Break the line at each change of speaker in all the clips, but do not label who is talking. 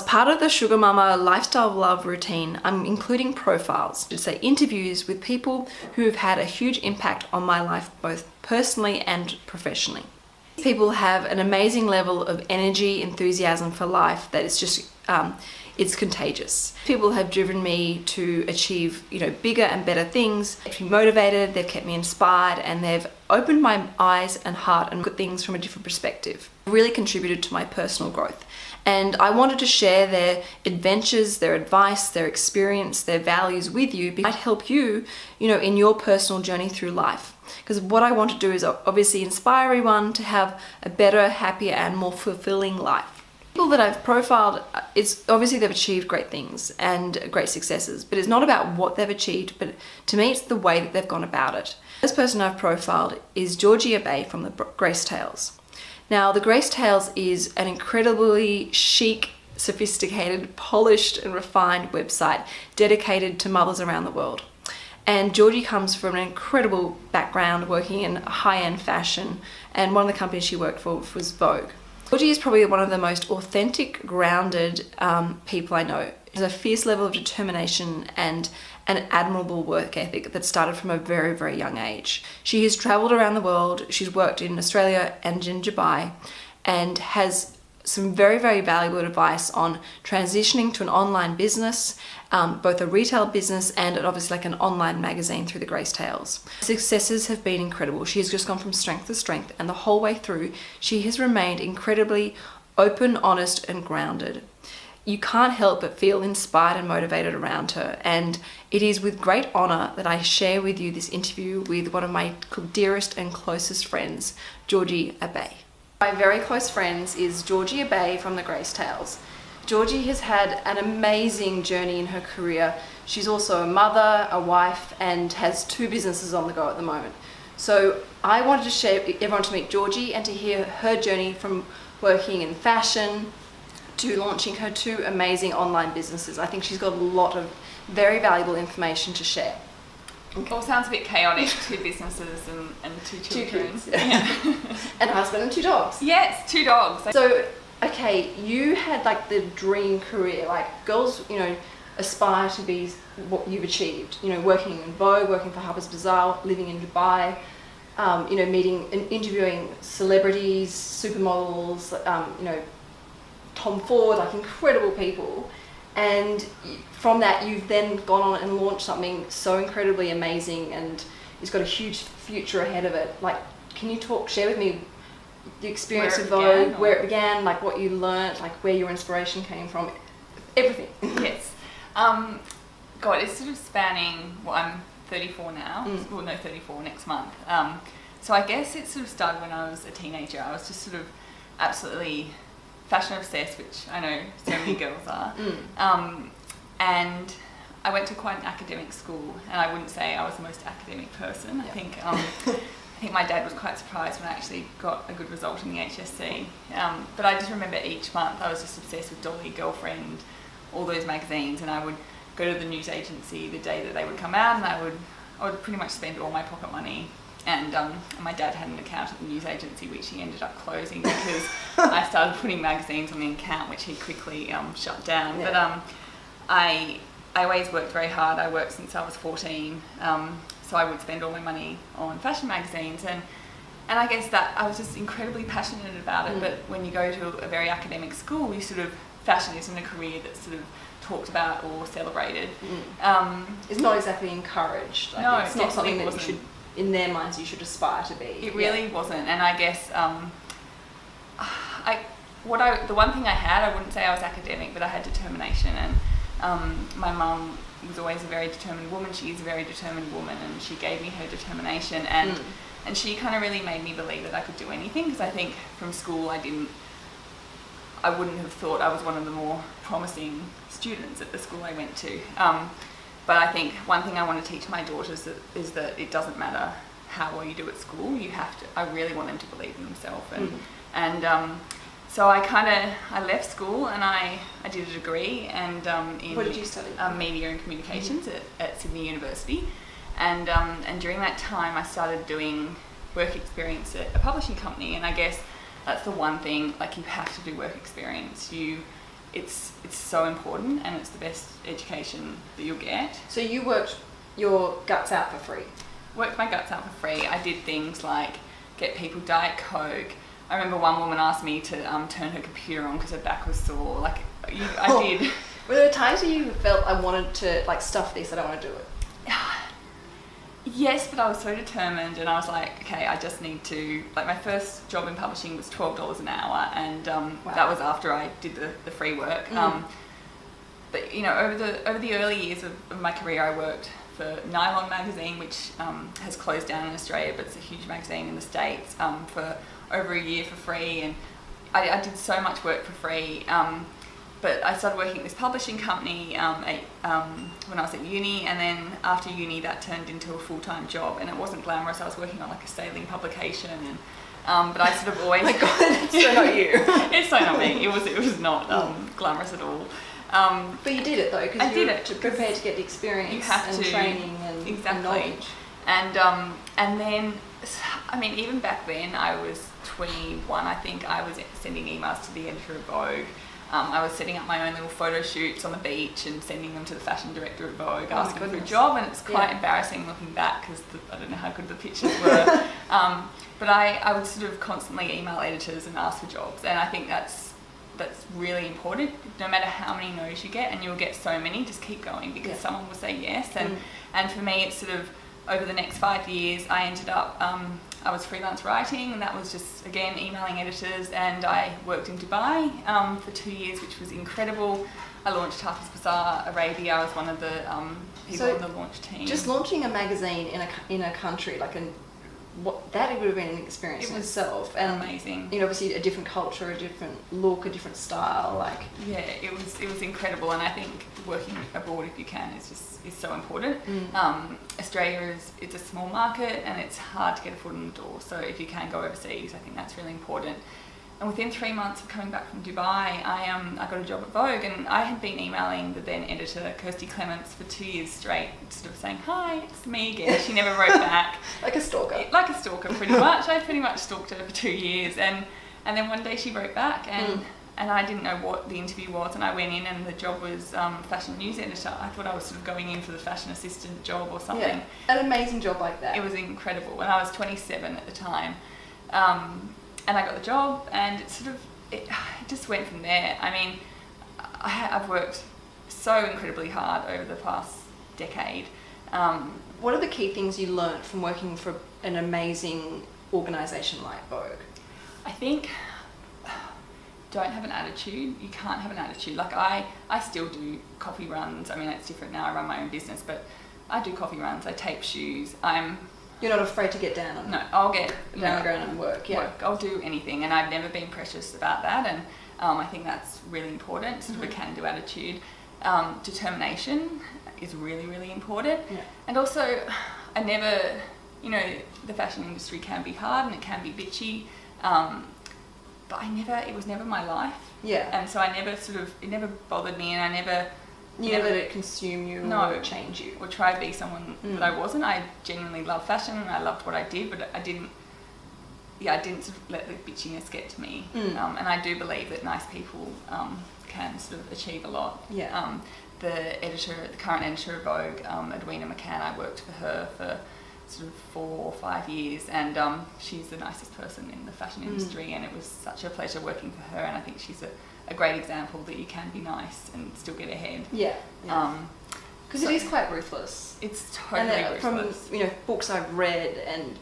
part of the Sugar Mama Lifestyle Love routine, I'm including profiles, to say interviews with people who have had a huge impact on my life, both personally and professionally. People have an amazing level of energy, enthusiasm for life that is just, it's contagious. People have driven me to achieve, bigger and better things. They've kept me motivated, they've kept me inspired, and they've opened my eyes and heart and looked at things from a different perspective. Really contributed to my personal growth. And I wanted to share their adventures, their advice, their experience, their values with you, because it might help you, in your personal journey through life. Because what I want to do is obviously inspire everyone to have a better, happier, and more fulfilling life. People that I've profiled, it's obviously they've achieved great things and great successes, but it's not about what they've achieved, but to me it's the way that they've gone about it. This person I've profiled is Georgie Bay from the Grace Tales. Now, the Grace Tales is an incredibly chic, sophisticated, polished and refined website dedicated to mothers around the world. And Georgie comes from an incredible background working in high-end fashion, and one of the companies she worked for was Vogue. Georgie is probably one of the most authentic, grounded people I know. She has a fierce level of determination and an admirable work ethic that started from a very, very young age. She has traveled around the world. She's worked in Australia and in Dubai, and has some very, very valuable advice on transitioning to an online business, both a retail business and obviously like an online magazine through the Grace Tales. Successes have been incredible. She has just gone from strength to strength, and the whole way through, she has remained incredibly open, honest, and grounded. You can't help but feel inspired and motivated around her, and it is with great honor that I share with you this interview with one of my dearest and closest friends, Georgie Bay. My very close friends is Georgie Bay from the Grace Tales. Georgie has had an amazing journey in her career. She's also a mother, a wife, and has 2 businesses on the go at the moment. So I wanted to share everyone to meet Georgie and to hear her journey from working in fashion to launching her 2 amazing online businesses. I think she's got a lot of very valuable information to share.
Okay. All sounds a bit chaotic, 2 businesses and 2 children.
2 kids. Yeah. And a husband and 2 dogs.
Yes, 2 dogs.
So, okay, you had like the dream career, like girls, aspire to be what you've achieved, working in Vogue, working for Harper's Bazaar, living in Dubai, meeting and interviewing celebrities, supermodels, Tom Ford, like incredible people. And from that, you've then gone on and launched something so incredibly amazing, and it's got a huge future ahead of it. Like, can you share with me the experience of Vogue, where it began, like what you learnt, like where your inspiration came from, everything?
Yes. God, it's sort of spanning, I'm 34 now. 34 next month. So I guess it sort of started when I was a teenager. I was just sort of absolutely fashion obsessed, which I know so many girls are. And I went to quite an academic school, and I wouldn't say I was the most academic person. I think my dad was quite surprised when I actually got a good result in the HSC. But I just remember each month I was just obsessed with Dolly, Girlfriend, all those magazines, and I would go to the news agency the day that they would come out, and I would pretty much spend all my pocket money. And my dad had an account at the news agency, which he ended up closing because I started putting magazines on the account, which he quickly shut down. Yeah. But I always worked very hard. I worked since I was 14, so I would spend all my money on fashion magazines, and I guess that I was just incredibly passionate about it. But when you go to a very academic school, fashion isn't a career that's sort of talked about or celebrated.
It's not exactly encouraged. Like,
no,
it's not something that you should, in their minds, you should aspire to be.
It really wasn't, and I guess the one thing I had, I wouldn't say I was academic, but I had determination, and my mum was always a very determined woman. She is a very determined woman, and she gave me her determination, and she kind of really made me believe that I could do anything, because I think from school I wouldn't have thought I was one of the more promising students at the school I went to. But I think one thing I want to teach my daughters is that it doesn't matter how well you do at school. I really want them to believe in themselves. So I left school, and I did a degree in
what did you study?
Media and communications at Sydney University. And during that time I started doing work experience at a publishing company, and I guess that's the one thing, like, you have to do work experience. it's so important, and it's the best education that you'll get.
So you worked your guts out for free?
Worked my guts out for free. I did things like get people Diet Coke. I remember one woman asked me to turn her computer on because her back was sore. I did.
Were there times where you felt I wanted to stuff this, I don't want to do it?
Yes, but I was so determined, and I was like, okay, I just need to, my first job in publishing was $12 an hour, and that was after I did the free work. But over the early years of my career, I worked for Nylon magazine, which has closed down in Australia, but it's a huge magazine in the States, for over a year for free, and I did so much work for free. But I started working at this publishing company when I was at uni, and then after uni that turned into a full-time job, and it wasn't glamorous. I was working on a sailing publication, and but I sort of always...
Oh my God, it's so not you.
It's so not me. It was not glamorous at all.
But you did it though, because you were prepared to get the experience and training and knowledge.
And then, I mean, even back then, I was 21, I think. I was sending emails to the editor of Vogue. I was setting up my own little photo shoots on the beach and sending them to the fashion director of Vogue, asking for a job, and it's quite embarrassing looking back because I don't know how good the pictures were. But I would sort of constantly email editors and ask for jobs, and I think that's really important. No matter how many no's you get, and you'll get so many, just keep going, because someone will say yes. And for me, it's sort of over the next 5 years, I ended up, I was freelance writing, and that was just, again, emailing editors, and I worked in Dubai for 2 years, which was incredible. I launched Hafiz Bazaar Arabia. I was one of the people on the launch team.
Just launching a magazine in a country, that would have been an experience in itself. And
amazing.
Obviously a different culture, a different look, a different style.
Yeah, it was incredible, and I think working abroad if you can is so important. Australia it's a small market, and it's hard to get a foot in the door. So if you can go overseas, I think that's really important. And within 3 months of coming back from Dubai, I got a job at Vogue, and I had been emailing the then editor, Kirsty Clements, for 2 years straight, sort of saying, hi, it's me again. She never wrote back.
Like a stalker.
Like a stalker, pretty much. I pretty much stalked her for 2 years, and then one day she wrote back, and I didn't know what the interview was, and I went in, and the job was fashion news editor. I thought I was sort of going in for the fashion assistant job or something.
Yeah, an amazing job like that.
It was incredible, and I was 27 at the time. And I got the job, and it just went from there. I mean, I've worked so incredibly hard over the past decade.
What are the key things you learnt from working for an amazing organisation like Vogue?
I think don't have an attitude. You can't have an attitude. I still do coffee runs. I mean, it's different now. I run my own business, but I do coffee runs. I tape shoes.
You're not afraid to get down on
No, I'll get
down on the ground and work. Yeah,
I'll do anything, and I've never been precious about that. And I think that's really important. Sort of a can-do attitude. Determination is really, really important. Yeah. And also, I never, the fashion industry can be hard and it can be bitchy, but it was never my life.
Yeah.
And so it never bothered me, and I never.
You never let it consume you or change you.
Or try to be someone that I wasn't. I genuinely loved fashion, and I loved what I did, but I didn't sort of let the bitchiness get to me. And I do believe that nice people can sort of achieve a lot.
Yeah.
The current editor of Vogue, Edwina McCann, I worked for her for sort of 4 or 5 years, and she's the nicest person in the fashion industry, and it was such a pleasure working for her, and I think she's a great example that you can be nice and still get ahead.
Yeah. Because it is quite ruthless.
It's totally ruthless.
From books I've read and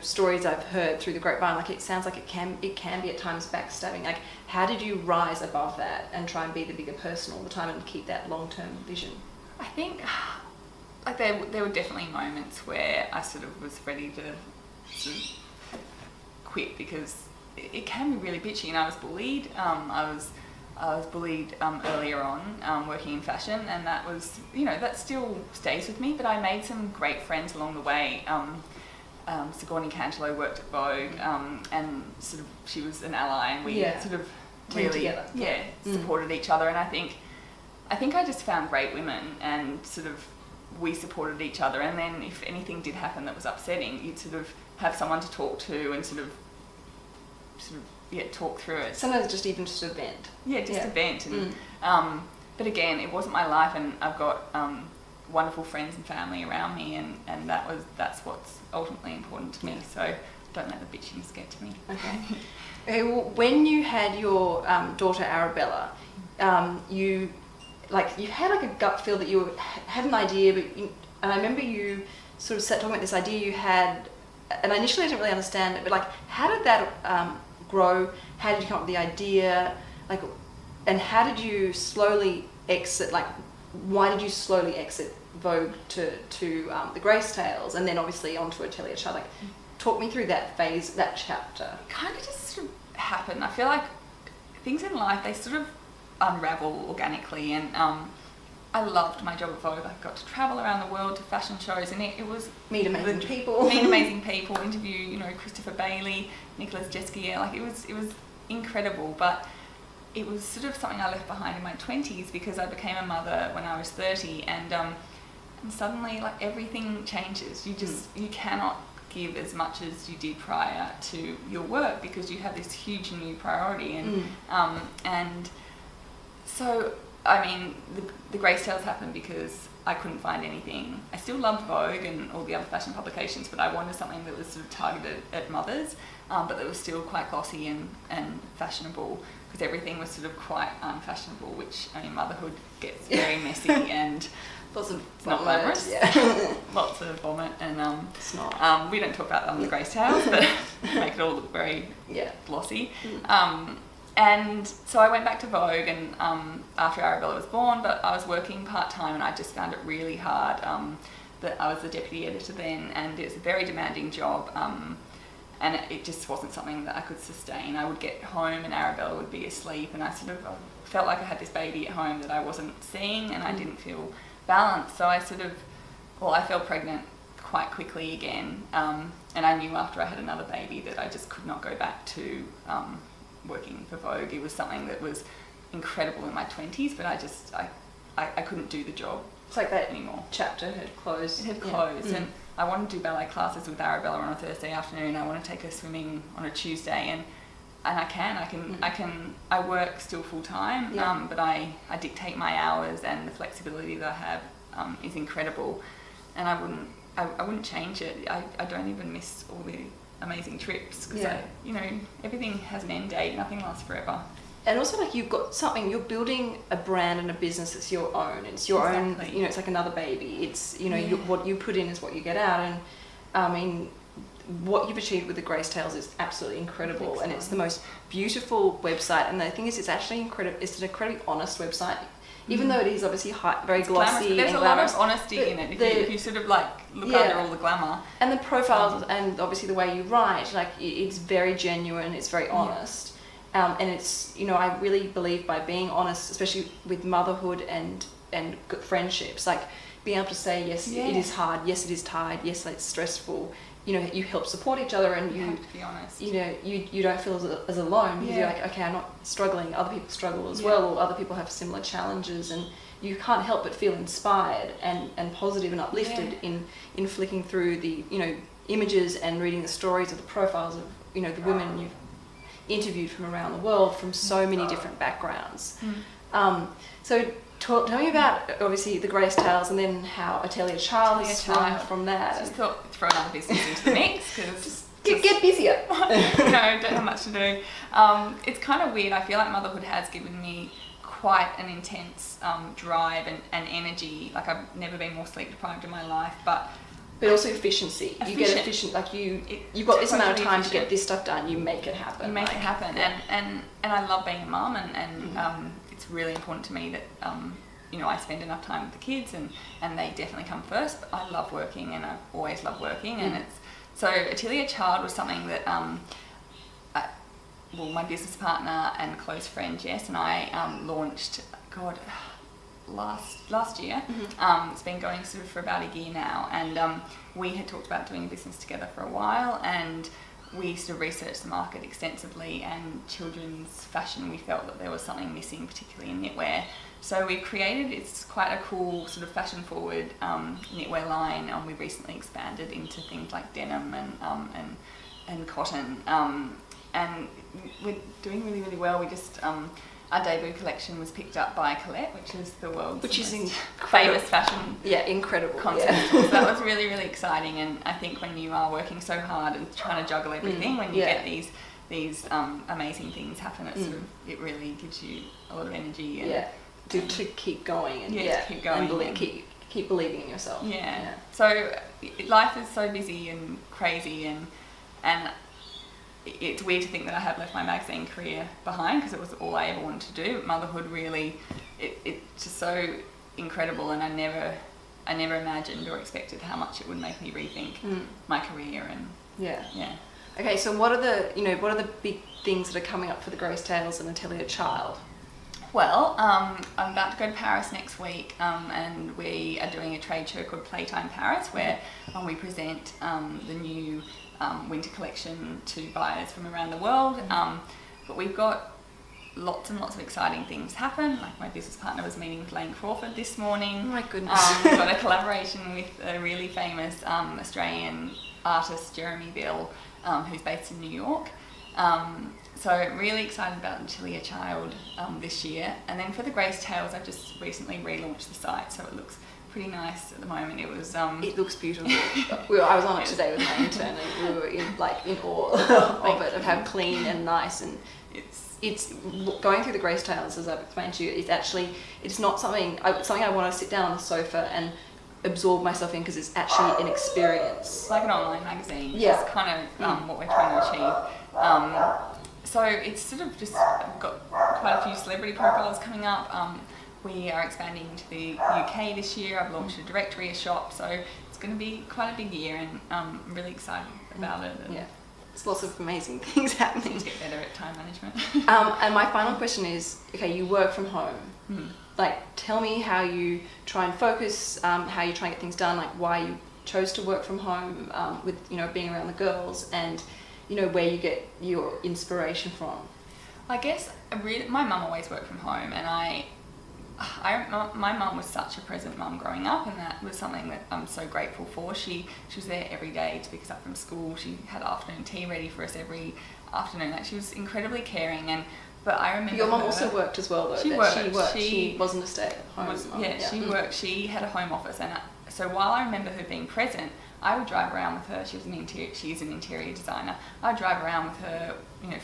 stories I've heard through the grapevine, it sounds like it can be at times backstabbing. How did you rise above that and try and be the bigger person all the time and keep that long-term vision?
I think there were definitely moments where I sort of was ready to sort of quit, because it can be really bitchy, and I was bullied. I was bullied earlier on working in fashion, and that was, that still stays with me, but I made some great friends along the way. Sigourney Cantilo worked at Vogue, and sort of she was an ally, and we sort of really supported each other, and I think I just found great women, and sort of we supported each other, and then if anything did happen that was upsetting, you'd sort of have someone to talk to and sort of talk through it.
Sometimes just a vent.
Yeah, just a vent. And, but again, it wasn't my life, and I've got wonderful friends and family around me, and that's what's ultimately important to me. So don't let the bitchiness get to me.
Okay, well, when you had your daughter Arabella, you had like a gut feel that you had an idea, and I remember you sort of talking about this idea you had, and initially I didn't really understand it, but like, how did that grow? How did you come up with the idea? Like, and how did you slowly exit? Like, why did you slowly exit Vogue to the Grace Tales, and then obviously onto Atelier Child? Like, talk me through that phase, that chapter.
Kind of just sort of happened. I feel like things in life, they sort of unravel organically, and I loved my job at Vogue. I got to travel around the world to fashion shows, and it was
meet amazing people,
interview Christopher Bailey, Nicolas Jesquier. Like, it was incredible, but it was sort of something I left behind in my 20s because I became a mother when I was 30, and suddenly, like, everything changes. You cannot give as much as you did prior to your work because you have this huge new priority, and so, I mean, the Grace Tales happened because I couldn't find anything. I still loved Vogue and all the other fashion publications, but I wanted something that was sort of targeted at mothers, but that was still quite glossy and fashionable, because everything was sort of quite unfashionable, which, I mean, motherhood gets very messy and
lots of
not glamorous.
Yeah.
Lots of vomit and
it's not.
We don't talk about that on the Grace Tales, but make it all look very glossy. And so I went back to Vogue, and after Arabella was born, but I was working part-time, and I just found it really hard. That I was the deputy editor then, and it was a very demanding job, and it just wasn't something that I could sustain. I would get home and Arabella would be asleep, and I sort of felt like I had this baby at home that I wasn't seeing, and I didn't feel balanced. So I I fell pregnant quite quickly again, and I knew after I had another baby that I just could not go back to working for Vogue. It was something that was incredible in my 20s, but I couldn't do the job.
It's like that
anymore.
Chapter had closed.
It had closed, and I wanted to do ballet classes with Arabella on a Thursday afternoon. I want to take her swimming on a Tuesday, and I work still full time, but I dictate my hours, and the flexibility that I have is incredible, and I wouldn't change it. I don't even miss all the amazing trips, because everything has an end date. Nothing lasts forever.
And also, like, you've got something, you're building a brand and a business that's your own. It's your own, it's like another baby. It's, what you put in is what you get out. And I mean, what you've achieved with the Grace Tales is absolutely incredible. And it's the most beautiful website. And the thing is, it's actually incredible. It's an incredibly honest website. Even though it is obviously very glossy,
there's
and
a lot of honesty in it. If you sort of like look under all the glamour,
and the profiles, and obviously the way you write, like, it's very genuine. It's very honest, and it's, I really believe by being honest, especially with motherhood and good friendships, like being able to say yes, it is hard, yes, it is tired, yes, it's stressful. You help support each other, and you
have to be honest.
You don't feel as alone, because you're like, okay, I'm not struggling. Other people struggle as well, or other people have similar challenges, and you can't help but feel inspired and positive and uplifted in flicking through the images and reading the stories of the profiles of the women you've interviewed from around the world, from so many different backgrounds. So tell me about, obviously, the Grace Tales, and then how Atelier Child has sprung from that.
Just thought throw another business into the mix, because
get busier.
Don't have much to do. It's kind of weird. I feel like motherhood has given me quite an intense drive and energy. Like, I've never been more sleep deprived in my life, but
also efficiency. You get efficient. Like, you've got this amount of time to get this stuff done. You make it happen.
You make it happen, and I love being a mum, and it's really important to me that I spend enough time with the kids, and they definitely come first. But I love working, and I've always loved working, and so Atelier Child was something that my business partner and close friend Jess and I launched. Last year. It's been going sort of for about a year now, and we had talked about doing a business together for a while, and we sort of researched the market extensively, and children's fashion, we felt that there was something missing, particularly in knitwear. So we created, it's quite a cool sort of fashion forward knitwear line, and we recently expanded into things like denim and cotton, and we're doing really, really well. We just our debut collection was picked up by Colette, which is the world's famous fashion
incredible
concept. So that was really, really exciting. And I think when you are working so hard and trying to juggle everything, when you get these amazing things happen, it really gives you a lot of energy. And,
to keep going and
to keep going
and keep believing in yourself.
So life is so busy and crazy, and it's weird to think that I have left my magazine career behind, because it was all I ever wanted to do. Motherhood really, it's just so incredible, and I never imagined or expected how much it would make me rethink my career. And
Okay, so what are the big things that are coming up for the Grace Tales and Atelier Child?
Well, I'm about to go to Paris next week, and we are doing a trade show called Playtime Paris, where we present the new winter collection to buyers from around the world. But we've got lots and lots of exciting things happen. Like, my business partner was meeting with Lane Crawford this morning.
Oh my goodness.
We've got a collaboration with a really famous Australian artist, Jeremy Bill, who's based in New York. So really excited about Atelier Child this year. And then for the Grace Tales, I've just recently relaunched the site, so it looks pretty nice at the moment. It was
it looks beautiful. I was on it today with my intern, and we were in awe of it, of how clean and nice, and it's going through the Grace Tales, as I've explained to you. It's not something I want to sit down on the sofa and absorb myself in, because it's actually an experience.
It's like an online magazine. Yeah, it's kind of what we're trying to achieve. So it's sort of just got quite a few celebrity profiles coming up. We are expanding to the UK this year. I've launched a directory, a shop, so it's going to be quite a big year, and I'm really excited about it.
Yeah, there's lots of amazing things happening.
To get better at time management.
And my final question is, okay, you work from home. Like, tell me how you try and focus, how you try and get things done, like why you chose to work from home, with being around the girls, and where you get your inspiration from.
I guess my mum always worked from home, and my mum was such a present mum growing up, and that was something that I'm so grateful for. She was there every day to pick us up from school. She had afternoon tea ready for us every afternoon. Like, she was incredibly caring. But I remember
your mum also worked as well, though.
She worked.
She wasn't a stay-at-home mum.
She worked. She had a home office, and so while I remember her being present, I would drive around with her. She's an interior designer. I'd drive around with her,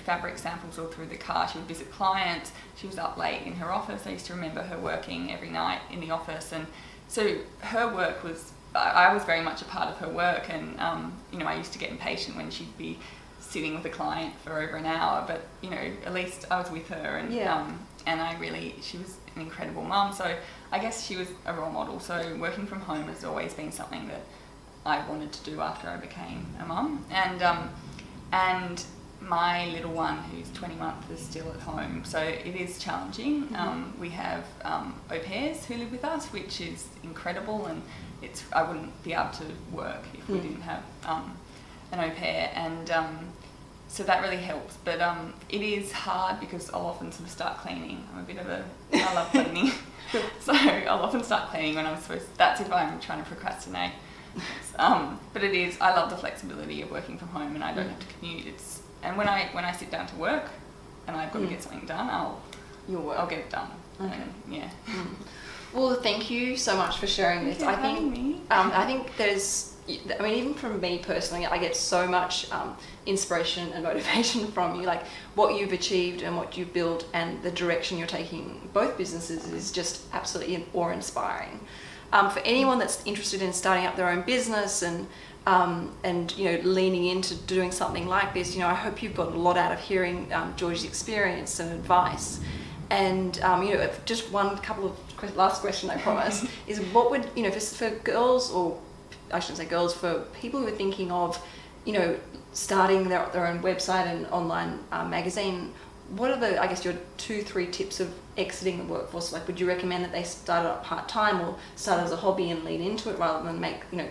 fabric samples all through the car. She would visit clients. She was up late in her office. I used to remember her working every night in the office, and so her work was. I was very much a part of her work, and I used to get impatient when she'd be sitting with a client for over an hour, but at least I was with her, and she was an incredible mum. So I guess she was a role model. So working from home has always been something that I wanted to do after I became a mum, and my little one, who's 20 months, is still at home, so it is challenging. We have au pairs who live with us, which is incredible, and I wouldn't be able to work if we didn't have an au pair, and so that really helps. But it is hard, because I'll often sort of start cleaning. I love cleaning, so I'll often start cleaning when I'm supposed to. That's if I'm trying to procrastinate. But I love the flexibility of working from home, and I don't have to commute. And when I sit down to work and I've got to get something done, I'll get it done.
Okay.
And,
Well, thank you so much for sharing this. I think there's, even from me personally, I get so much inspiration and motivation from you. Like, what you've achieved and what you've built and the direction you're taking both businesses is just absolutely awe-inspiring. For anyone that's interested in starting up their own business and leaning into doing something like this, I hope you've got a lot out of hearing Georgie's experience and advice. And just last question, I promise, is what would for girls, or I shouldn't say girls, for people who are thinking of starting their own website and online magazine, what are your 2-3 tips of exiting the workforce? Like, would you recommend that they start it part-time, or start as a hobby and lean into it, rather than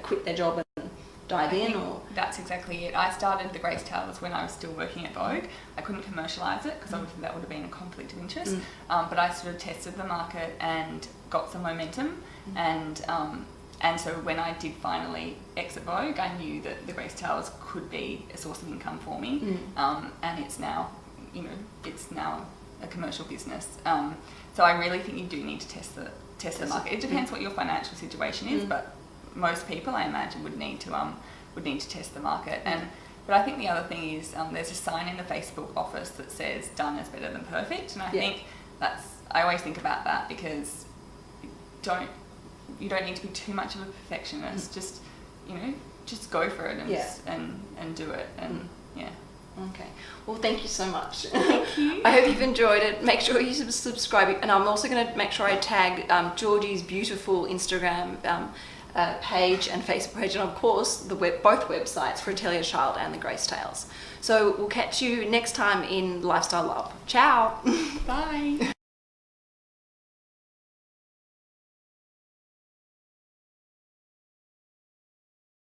quit their job and dive in? Or
that's exactly it. I started the Grace Tales when I was still working at Vogue. I couldn't commercialise it, because obviously that would have been a conflict of interest. But I sort of tested the market and got some momentum, and so when I did finally exit Vogue, I knew that the Grace Tales could be a source of income for me, and it's now you know, it's now a commercial business. So I really think you do need to test the market. It depends what your financial situation is, but most people, I imagine, would need to test the market. But I think the other thing is there's a sign in the Facebook office that says "Done is better than perfect," and I think I always think about that, because you don't need to be too much of a perfectionist. Just, you know, just go for it and do it, and
Okay. Well, thank you so much.
Thank you.
I hope you've enjoyed it. Make sure you subscribe, and I'm also going to make sure I tag Georgie's beautiful Instagram page and Facebook page, and of course both websites, Fratellia Child and the Grace Tales. So we'll catch you next time in Lifestyle Love. Ciao.
Bye.